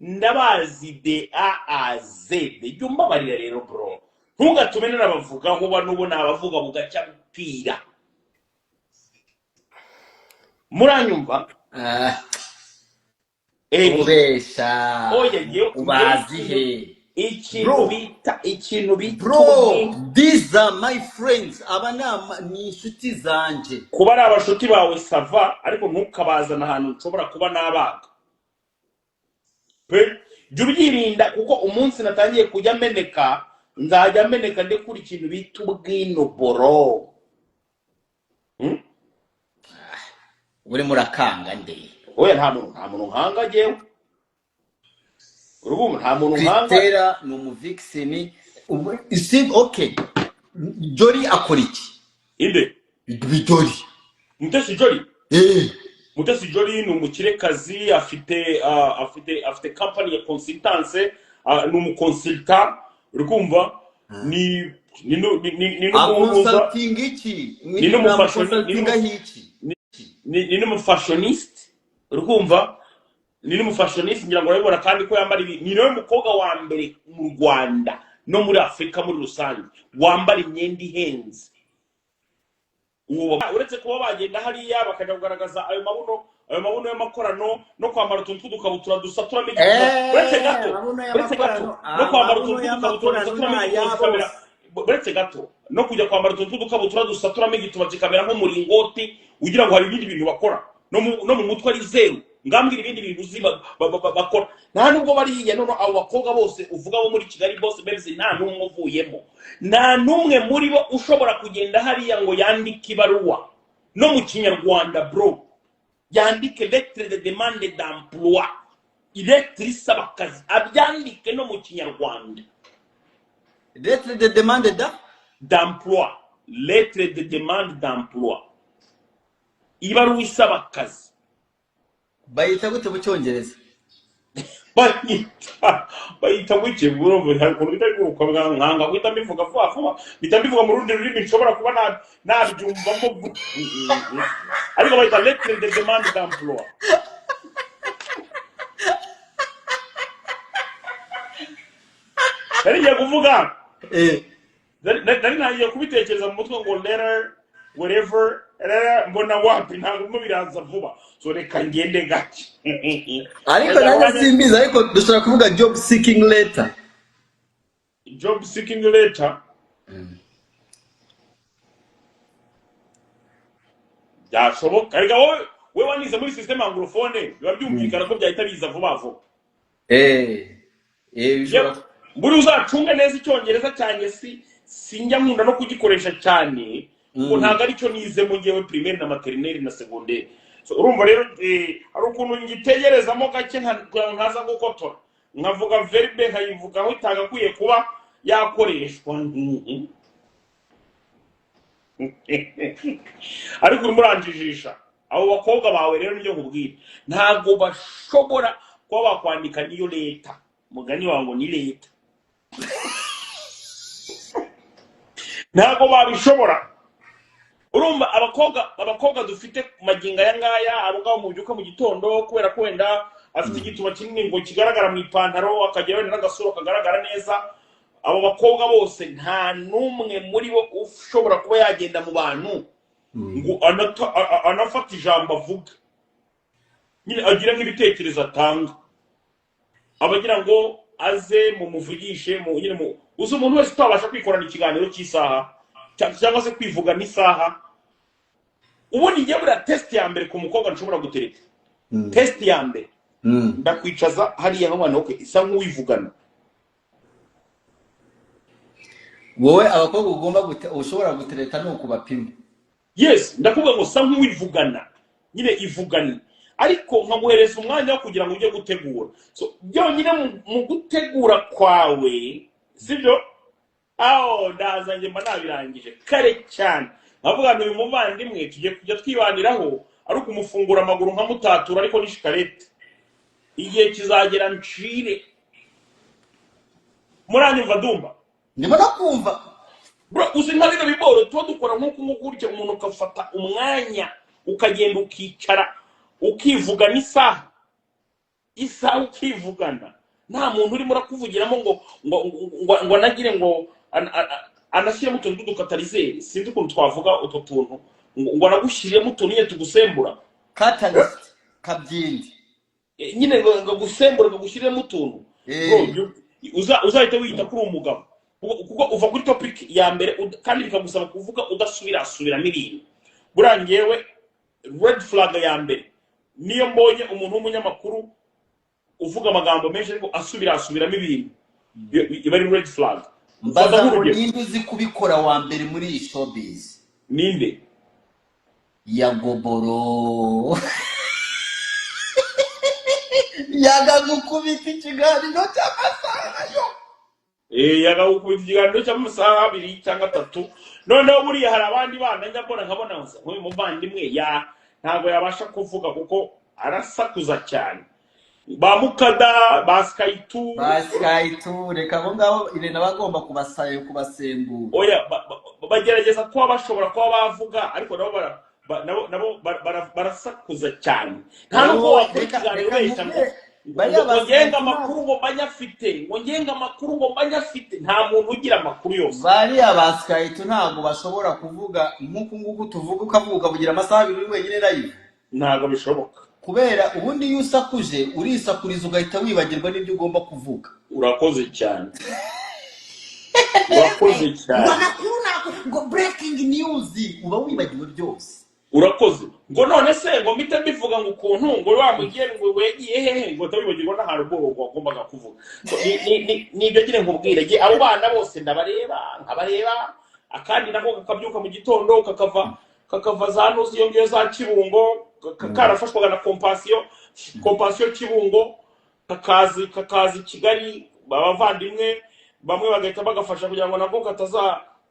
ndabazi de A a Z jya umbabarira rero bro ntugatume n'abavugaho banubo nabavuga bugaca bupira muranyumva ubesha oya ubazihe ikintu bita bro, these are my friends. Aba ni inshuti zanje. kuba ari abashuti bawe sava ariko ntukabazana ahantu nshobora kuba nabaga pe jya ubyirinda kuko umunsi natangiye kujya meneka nzajya meneka ndekura ikintu bita ubwinoboro uri murakanga nde oya nta muntu nkanga jewe urubumva nta muntu nkanga Christella ni umuvixeni isi okay Jolly akora iki inde Jolly Mutesi Jolly Mutesi Jolly ni umukirekazi afite company ya consultance ni umuconsultant urikumva ni consulting iki ni n'umufashioniste urikumva ni n'umufashioniste ngira ngo urabibona kandi ko yambara ni nawe mukobwa wa mbere mu Rwanda no muri Afrika muri rusange wambara imyenda ihenze uretse kuba bagenda hariya bakajya kugaragaza ayo mabuno y'amakorano no kwambara utuntu tw'udukabutura dusatura uretse gato no kwambara utuntu tw'udukabutura dusatura uretse gato no kujya kwambara utuntu tw'udukabutura dusaturamo igituba kikamera nk'umuringoti ugira ngo hari ibindi bintu bakora no mu mutwe ari zeru ngambwira ibindi bintu bakora nta nubwo bariya none abo bakobwa bose uvuga bo muri Kigali bose beze nta numwe uvuyemo nta numwe muri bo ushobora kugenda hariya ngo yandike ibaruwa no mu Kinyarwanda bro yandike lettre de demande d'emploi lettre isaba akazi abyandike no mu Kinyarwanda lettre de demande d'emploi lettre de demande d'emploi ibaruwa isaba akazi bayita gute mu Cyongereza bayita gute bro ntabwo bitagurukwa nkanga guhita mbivuga vuba bitambivuga mu rundi rurimi nshobora kuba nabyumvamo ariko bayita lettre de demande d'emploi nariye kuvuga nari nagiye kubitekereza mu mutwe ngo letter whatever mbona wapi ntabwo biraza vuba so reka ngende gake ariko nanjye simbiza ariko dushobora kuvuga job seeking letter byashoboka ariko we wanize muri system anglophone biba byumvikana ko byahita biza vuba vuba buri uzacunga neza icyongereza cyane sinjya nkunda no kugikoresha cyane ngo ntabwo ari cyo nize mu ngewe primaire na maternelle na secondaire so urumva rero ari ukuntu ngitegerezamo gake nkaza gukotora nkavuga verbe nkayivuga aho itagakwiye kuba yakoreshwa ariko umuranjijisha abo bakobwa bawe rero niyo nkubwira ntabwo bashobora kuba bakwandika niyo leta mugani wango ni leta ntabwo babishobora urumva abakobwa dufite maginga ya ngaya abo ngabo mu byuka mu gitondo kubera ko wenda afite igituba kinini ngo kigaragara mu ipantaro akagera wenda n'agasura kagaragara neza abo bakobwa bose nta numwe muri bo ushobora kuba yagenda mu bantu ngo anafata ijambo avuga nyine agira nk'ibitekerezo atanga abagira ngo aze mu muvugishe mu nyine mu uzi umuntu wese utabasha kwikorana ikiganiro cy'isaha cyangwa se kwivuga n'isaha ubundi ngiye muri test ya mbere ku mukobwa nshobora gutereka test ya mbere ndakwicaza hariya nk'abana okay isa nk'uwivugana wowe abakobwa ugomba ushobora gutereka no kubapima yes ndakuvuga ngo sa nk'uwivugana nyine ivugana ariko nkaguhereza umwanya wo kugira ngo ujye gutegura so byonyine mu gutegura kwawe sibyo ndazanye mba nabirangije kare cyane nkavuga ngo uyu muvandimwe tugiye kujya twibaniraho ari ukumufungura amaguru nkamutatura ariko ni shikarete igihe kizagera ncire muranyumva dumba ndimo nakumva bro uzi nka bino biboro tuba dukora nk'uko gutya umuntu ukafata umwanya ukagenda ukicara ukivuga n'isaha isaha ukivugana nta muntu urimo urakuvugiramo ngo anagire ngo anashyiremo utuntu tw'udukatarizeri sinzi ukuntu twavuga utwo tuntu ngo anagushyiremo utuntu nyine tugusembura catalyst kabyindi nyine ngo gusembura ngo gushyiremo utuntu uzahita wiyita kuri umugabo kuko uva kuri topic ya mbere kandi bikagusaba kuvuga udasubirasubiramo ibintu burangiyewe red flag ya mbere niyo mbonye umuntu w'umunyamakuru uvuga amagambo menshi ariko asubirasubiramo ibintu iba ari red flag. mbaza ngo ninde uzi kubikora wa mbere muri iyi showbiz? Ninde? Yagoboro yagagukubita ikiganiro cy'amasaha yo yagagukubita ikiganiro cy'amasaha 2 cyangwa 3 noneho buriya hari abandi bana njya nkabona nk'uyu muvandimwe ntabwo yabasha kuvuga kuko arasakuza cyane ba Mukada ba Skytu reka abo ngabo irena bagomba kubasembura oya bagerageza kuba bashobora kuba bavuga ariko nabo barasakuza cyane nta nubwo wakurikiranira ngo ngenga amakuru ngo mbanyafite nta muntu ugira amakuru yose. Bariya ba Skytu ntabwo bashobora kuvuga nk'uku tuvuga ukavuga bugira amasaha 2 wenyine live ntabwo bishoboka kubera ubundi iyo usakuje urisakuriza ugahita wibagirwa n'ibyo ugomba kuvuga. Urakoze cyane ngo breaking news uba wibagiwe byose. Urakoze ngo none se ngo mpite mbivuga ngo ukuntu ngo wamugire ngo wegiye hehe ngo tabibagirwa n'ahantu ubwo wagombaga kuvuga nibyo gire nkubwire abo bana bose nkabareba akandi nako kakabyuka mu gitondo kakava za nuzi yongeyo za Kibungo karafashwaga na compassion Kibungo kakazi Kigali babavandimwe bamwe bagahita bagafasha kugira ngo nako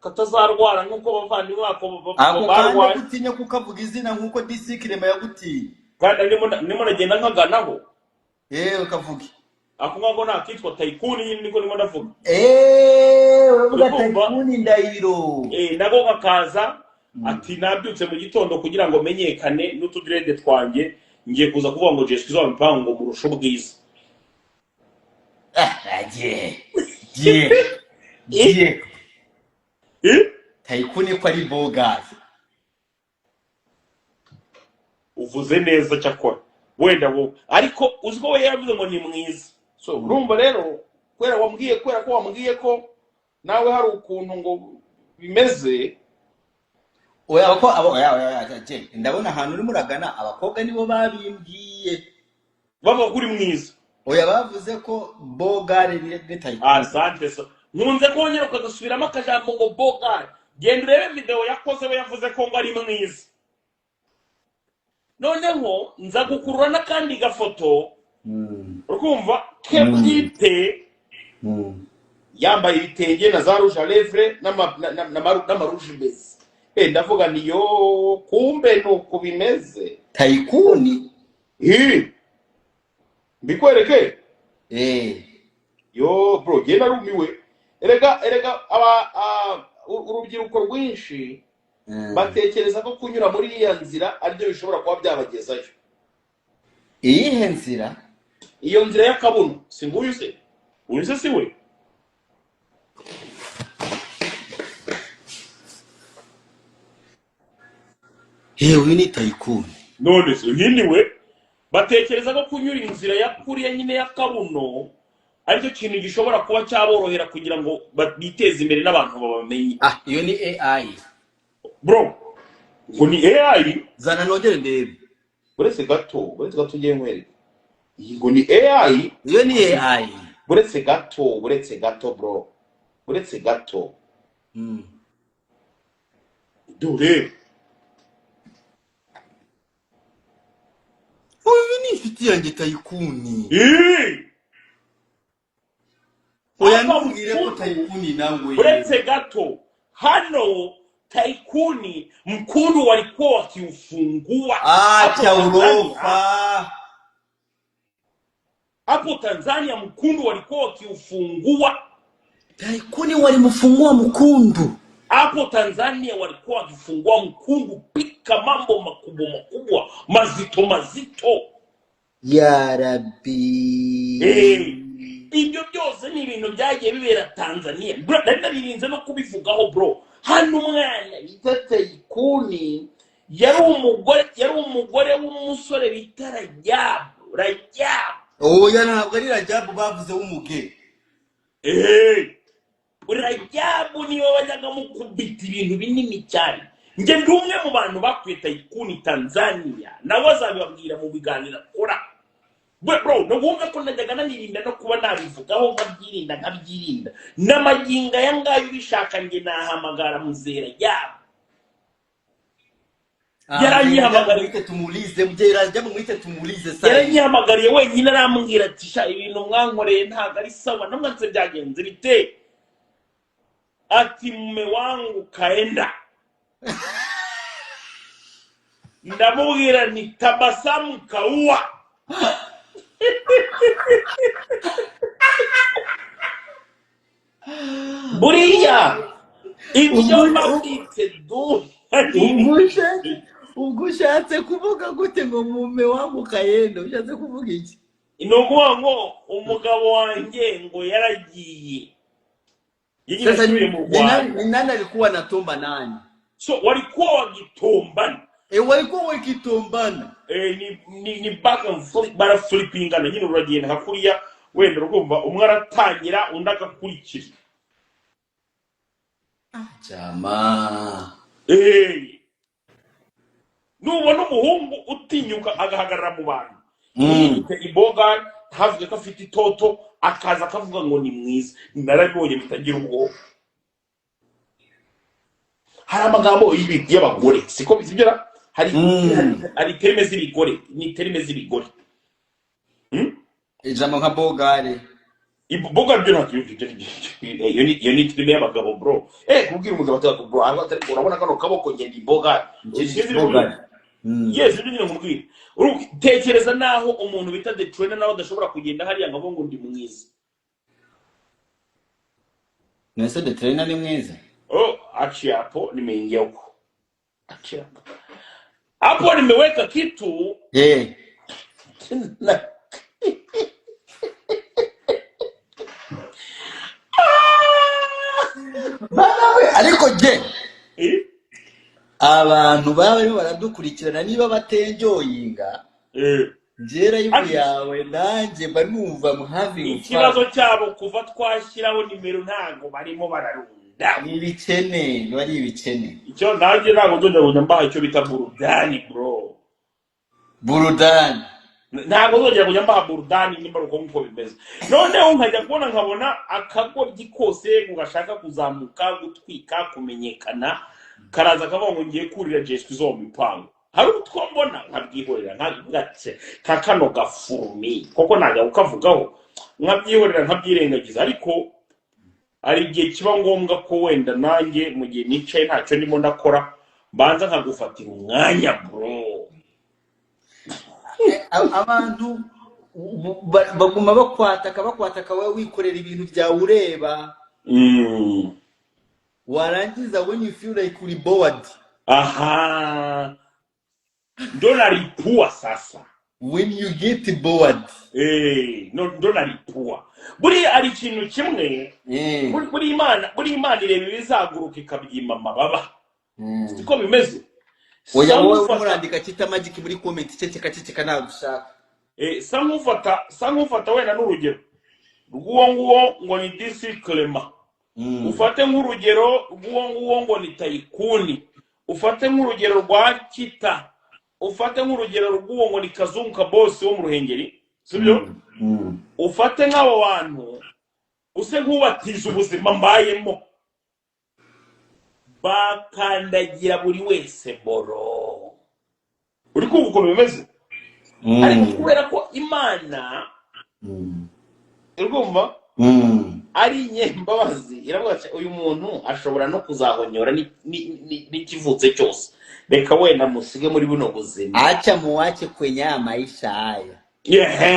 katazarwara nkuko bavandimwe bako barwaye gutinya kukavuga izina nkuko DC Kirema yagutiye kandi nimo nagenda nkaganaho ukavuga ako ngo nakitwa Tycoon niko nimo ndavuga uravuga Tycoon Ndahiro nako kakaza ati nabyutse mu gitondo kugira ngo menyekane n'utudrede twanjye ngiye kuza kuvuga ngo Jesu Kristo wampango mu rusho bwiza Tycoon ko ari bogazi uvuze neza cyakora wenda wo ariko uzwo we yavuze ngo ni mwiza so urumva rero kwera ko wambwiye ko nawe hari ukuntu ngo bimeze ndabona ahantu uri muragana abakobwa nibo babimbwiye baba kuri mwiza bavuze ko bogare ni Tycoon. Asante so nkunze kongera ukagasubiramo akajambo ngo bogare genda urebe video yakoze we yavuze ko ngo ari mwiza noneho nza gukurura n'akandi gafoto ukumva kebwite yambaye ibitenge na za rouge à lèvres n'amarouge mbese ndavuga niyo kumbe nuko bimeze Tycoon mbikwereke yo bro genda rumiwe erega urubyiruko rwinshi batekereza ko kunyura muri iya nzira aribyo bishobora kuba byabagezayo. Iyihe nzira? Iyo nzira y'akabuno si nguyu se uyu se si we uyu ni Tycoon none se uyu ni we batekereza ko kunyura inzira yakuriye nyine y'akabuno aricyo kintu gishobora kuba cyaborohera kugira ngo biteze imbere n'abantu babamenye. Iyo ni AI bro ngo ni AI zana nongere ndebe buretse gato ugiye nkwereka iyi ngo ni AI iyo ni AI buretse gato bro buretse gato dore uyu ni inshuti yanjye Tycoon oya ntumbwire ko Tycoon nawe buretse gato hano Tycoon mkundu walikuwa wakiufungua cha urofa hapo Tanzania mkundu walikuwa wakiufungua Tycoon walimfungua mkundu hapo Tanzania walikuwa wakifungua mkundu pika mambo makubwa mazito ya rabbi. ibyo byose ni ibintu byagiye bibera Tanzania. Nari nabirinze no kubivugaho bro. Hano umwana bita Tayikuni yari umugore w'umusore bita Rajabu. Oya ntabwo ari Rajabu bavuze w'umuge. Rajabu niwe wajyaga mukubita ibintu binini cyane. Njye ndi umwe mu bantu bakwiye Tayikuni Tanzania, nawe azabibabwira mu biganiro akora. Bro, no wumve ko najyaga nanirinda no kuba nabivugaho nkabyirinda. N'amaginga yangayo bishaka nge nahamagara muzera yabo. Yaranyihamagariye tumulize, Rajabu mwite tumulize sasa. Yaranyihamagariye wenyine arambwira ati sha ibintu mwankoreye ntago ari sawa, namwanze byagenze bite. Ati mume wangu kaenda. Ndamubwira ni tabasamu kaua. Buriya ibyo mbabwite du ubwo ushatse kuvuga gute ngo mume wangu kayenda? Ushatse kuvuga iki? Nukuvuga ngo umugabo wanjye ngo yaragiye. Sasa ni nani alikuwa anatomba nani? So walikuwa wakitombana. Walikuwa wakitombana. Ni back and flip, bara flippingana nyine uragenda hakuriya wenda urumva umwe aratangira undi agakurikira. Jama. Nubona umuhungu utinyuka agahagarara mu bantu. Yite iboga havuze ko afite itoto akaza akavuga ngo ni mwiza. Narabibonye bitagira ubwo. Hari amagambo y'abagore siko bizigera. Hari terime z'ibigore, ni terime z'ibigore. Ijambo nka bogare. Bogare byo ntabwo iyo ni terime y'abagabo bro. Kubwira umugabo ataka bro, urabona kano kaboko nge ndi bogare. Yes, ndinyo nkubwira. Tekereza naho umuntu bita the trainer nawe adashobora kugenda hariya ngo ndi mwiza. Nese the trainer ni mwiza? Achia hapo nimeingia huko. Achia hapo. Hapo nimeweka kitu. Ariko je abantu bawe baradukurikirana niba batenjoyinga njera yawe nanjye banumva muhavi ikibazo cyabo kuva twashyiraho nimero ntago barimo bararunda ni ibikene bari ibikene. Icyo nanjye ntago nzongera mbaha icyo bita burudani bro. Burudani ntago nzongera mbaha burudani nimba uko nkuko bimeze. Noneho nkajya kubona nkabona akagobyi kose ngashaka kuzamuka gutwika kumenyekana karaza kavuga ngo ngiye kurira Jesu zo mipango. Hari utwo mbona nkabwihorera nkagatse kakano gafumi koko najya ukavugaho nkabyihorera nkabyirengagiza. Ariko ari igihe kiba ngombwa ko wenda nanjye mu gihe nicaye ntacyo ndimo ndakora banza nkagufatira umwanya bro. Abantu baguma bakwataka wowe wikorera ibintu byawe ureba. Warangiza when you feel like uri bored. Ndonalipua sasa. When you get bored. Ndonalipua. Buri ari ikintu kimwe. Buri Imana ireba ibizaguruka ikabyima amababa. Siko bimeze. Oya wowe murandika kita magic muri comment ceceka nagushaka. Sangufata wenda n'urugero. Nguwo ngo ni DC Clement. Ufate nk'urugero rw'uwo ngo ni Tayikuni. Ufate nk'urugero rwa Kita. Ufate nk'urugero rw'uwo ngo ni Kazunka boss wo mu Ruhengeri. Sibyo? Ufate nk'abo bantu use nk'ubatiza ubuzima mbayemo. Bakandagira buri wese boro. Uri kumva uko bimeze? Ariko kubera ko Imana urumva ari nyembabazi iravuga ati uyu muntu ashobora no kuzahonyora n'ikivutse cyose. Reka wenda musige muri buno buzima. Acha muwache kwenye maisha haya.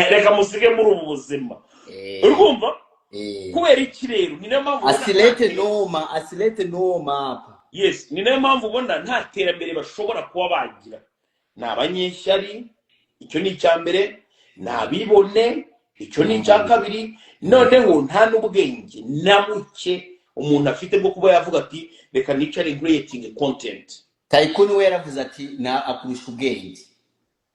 Reka musige muri ubu buzima. Urumva? Kubera iki rero ni nayo mpamvu asilete noma hapa. Yes, ni nayo mpamvu ubona nta terambere bashobora kuba bagira. Ni abanyeshyari, icyo ni icyambere. nabibone. Icyo ni icya kabiri. Noneho nta n'ubwenge na buke umuntu afite bwo kuba yavuga ati reka nicare creating content. Tycoon we yaravuze ati na akurusha ubwenge.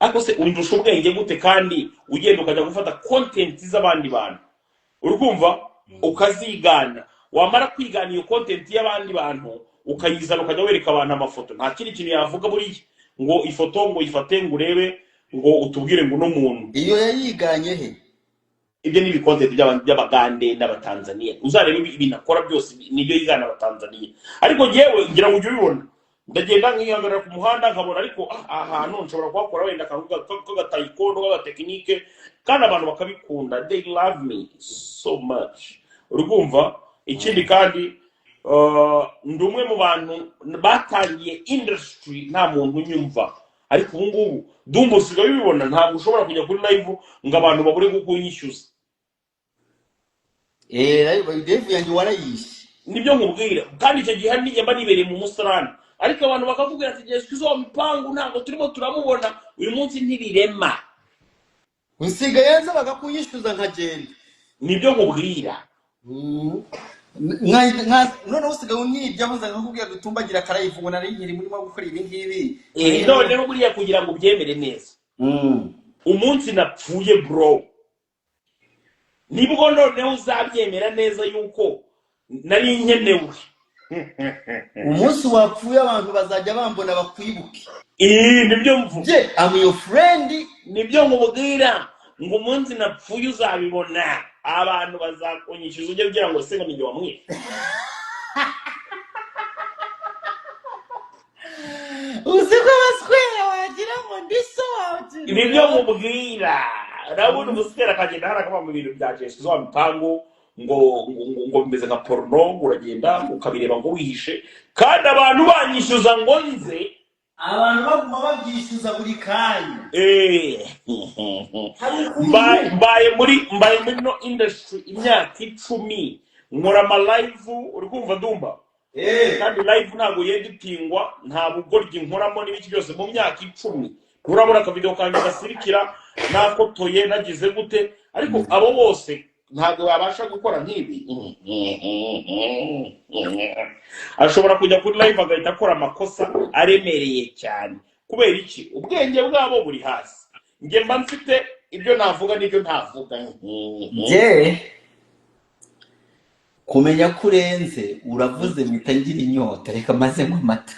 Ariko se undusha ubwenge gute kandi ugenda ukajya gufata content z'abandi bantu urumva ukazigana, wamara kwigana iyo content y'abandi bantu ukayizana ukajya wereka abantu amafoto, nta kindi kintu yavuga buri ngo ifoto ngo ifate ngo urebe ngo utubwire ngo no muntu iyo yayiganye he. Ibyo ni content by'Abagande n'Abatanzania, uzareba ibintu akora byose nibyo yigana Abatanzania. Ariko jewe ngira ngo ujye ubibona, ndagenda nkihagarara ku muhanda nkabona ariko ahantu nshobora kuhakora wenda akavuga ko gatayikondo k'agatekinike kandi abantu bakabikunda, they love me so much urumva. Ikindi kandi ndi umwe mu bantu batangiye industry nta muntu unyumva, ariko ubu ngubu Dumba usigaye ubibona, ntabwo ushobora kujya kuri live ngo abantu babure kukunyishyuza. Live yanjye warayishe. Nibyo nkubwira, kandi icyo gihe nijye mba nibereye mu musarani, ariko abantu bakavuga ati Yesu izo mipangu ntabwo turimo turamubona uyu munsi ntirirema, usigaye nza bakakunyishyuza nkagenda. Nibyo nkubwira. None usigaye unyibyaho nza nkakubwira gutumbagira karayivu ngo nari nkiri murimo gukora ibi ngibi. None no buriya kugira ngo byemere neza, umunsi napfuye bro, nibwo noneho uzabyemera neza yuko nari nkenewe. Umunsi wapfuye abantu bazajya bambona bakwibuke. Nibyo mvuga. I'm your friend. Nibyo nkubwira ngo umunsi napfuye uzabibona, abantu bazakonyishyuza ujye kugira ngo se ngo nijye wamwiye. Uziko baswera wagira ngo ndiso wawe. Nibyo nkubwira. Urabona umusitera akagenda harakaba mu bintu bya Yesu zo mipango ngo bimeze nka porno, uragenda ukabireba ngo wihishe kandi abantu banyishyuza ngo nze, abantu baguma babyishyuza buri kanya. Mbaye muri no industry imyaka 10 nkora ama live urikumva Dumba. Kandi live ntabwo yeditingwa, nta bugoryi nkoramo n'ibiki byose mu myaka 10. Urabona ka video kanjye gasirikira nakotoye nagize gute, ariko abo bose ntabwo babasha gukora nk'ibi. Ashobora kujya kuri live agahita akora amakosa aremereye cyane. Kubera iki? Ubwenge bwabo buri hasi. Nge mba mfite ibyo navuga n'ibyo ntavuga. Kumenya kurenze uravuze mitangira inyota, reka maze ngo amata.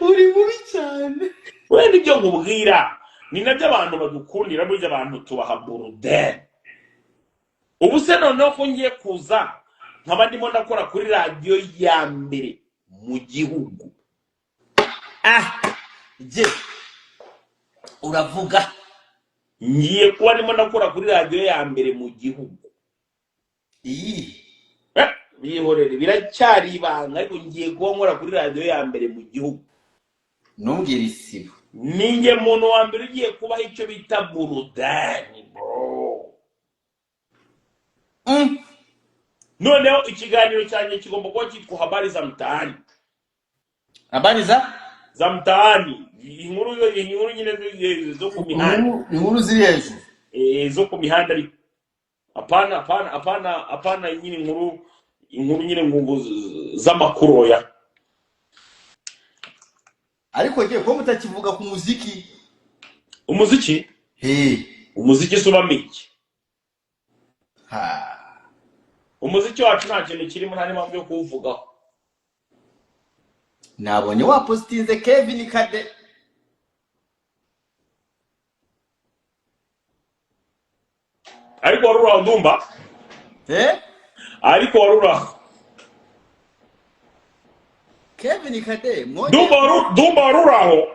Uri mubi cyane. Wenda ibyo nkubwira ni nabyo abantu badukundira, burya abantu tubaha burudeni. Ubu se noneho ko ngiye kuza nkaba ndimo ndakora kuri radio ya mbere mu gihugu. Uravuga ngiye kuba ndimo ndakora kuri radio ya mbere mu gihugu. Bihorere biracyari ibanga, ariko ngiye kuba nkora kuri radio ya mbere mu gihugu. Ntumbwire isibo. Ninjye muntu wa mbere ugiye kubaho icyo bita burudani bro. Noneho ikiganiro cyanjye kigomba kuba cyitwa habari za mtaani. Habari za mtaani. Inkuru nyine zo ku mihanda. Inkuru ziri hejuru. Zo ku mihanda ariko. Apana nyine inkuru nyine ngo z'amakuru ya. Ariko giye ko mutakivuga ku muziki. Umuziki? Umuziki suba miki. Umuziki wacu nta kintu kirimo, nta n'impamvu yo kuvugaho. Nabonye wapostinze Kevin Kade. Ariko warura Dumba? Ariko warura Kevin Kade. Dumba waruraho?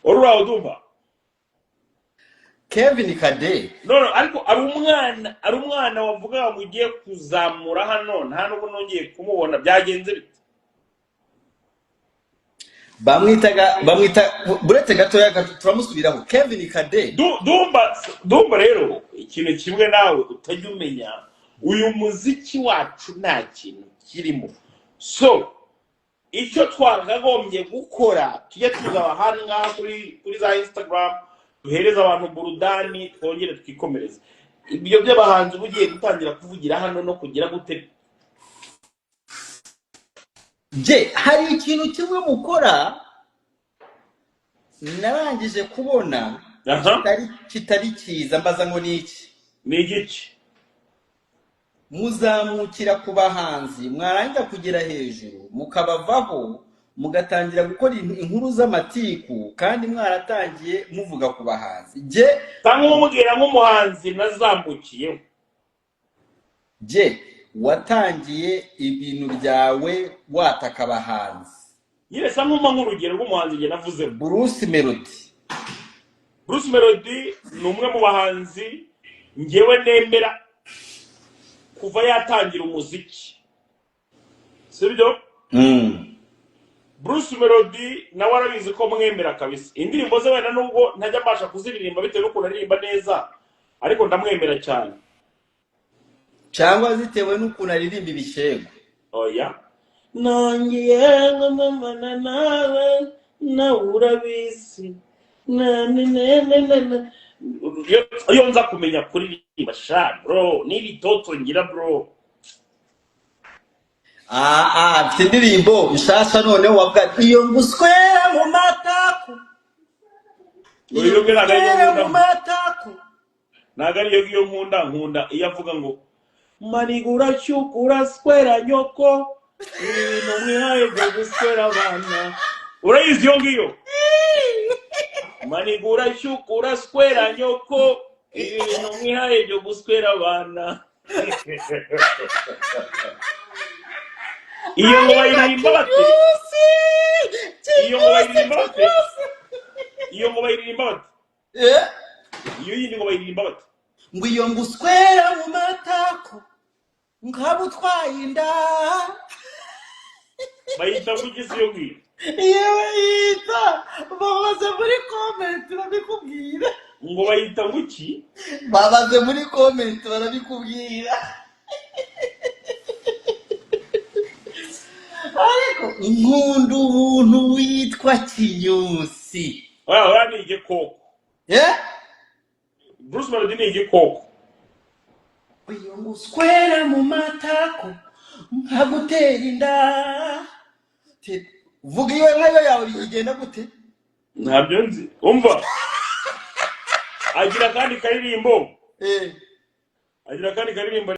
Waruraho Dumba? Kevin Kade. No, ariko ari umwana wavuga ngo ugiye kuzamura hano, nta nubwo nongeye kumubona, byagenze bite? Bamwita buretse gatoya turamusubiraho. Kevin Kade. Dumba rero ikintu kimwe nawe utajya umenya, uyu muziki wacu nta kintu kirimo. So icyo twakagombye gukora tujye tuza ahandi ngaha kuri za Instagram duhereza abantu burudani twongere twikomereze. Ibyo by'abahanzi bugiye gutangira kuvugira hano no kugira gute. je hari ikintu kimwe mukora narangije kubona kitari cyiza, mbaza ngo ni iki? Ni igiki? Muzamukira ku bahanzi, mwarangiza kugera hejuru mukabavaho mugatangira gukora inkuru z'amatiku kandi mwaratangiye muvuga ku bahanzi. Je cyangwa umubwira nk'umuhanzi nazamukiyeho. Je watangiye ibintu byawe wataka abahanzi. Nyine sa nk'urugero rw'umuhanzi nge navuze Bruce Melody. Bruce Melody ni umwe mu bahanzi ngewe nemera kuva yatangira umuziki, sibyo? Bruce Melody nawe arabizi ko mwemera kabisa. Indirimbo ze wenda nubwo ntajya mbasha kuziririmba bitewe n'ukuntu aririmba neza, ariko ndamwemera cyane. Cyangwa zitewe n'ukuntu aririmba ibishego. Oya, nongiye ngomana nawe na urabizi na iyo nza kumenya kuririmba sha bro, n'ibitoto ngira bro. Mfite indirimbo nshasha noneho wavuga iyo nguswera mu matako. Iyo ngera mu matako. Nagari yo nkunda iyo avuga ngo manigura cyukura swera nyoko ibintu mwihaye byo guswera abana. Urayizi yo ngiyo? Manigura cyukura swera nyoko ibintu mwihaye byo guswera abana. Iyo ngo bayiririmba bate? Iyo ngo bayiririmba bate? Iyo ngo bayiririmba bate? Iyo yindi ngo bayiririmba bate? Ngo iyo nguswera mu matako nkabutwaye inda. Bayita kugisi yo ngiyo? Iyo bayita babaze muri comment barabikubwira. Ngo bayita nguki? Babaze muri comment barabikubwira. Ariko nkunda umuntu witwa Kinyusi. Oya ni igikoko. Bruce Melody ni igikoko. Iyo nguswera mu matako nkagutera inda. Vuga iyo nkayo yawe igenda gute? Ntabyo nzi. Umva. Agira kandi karirimbo. Agira kandi karirimbo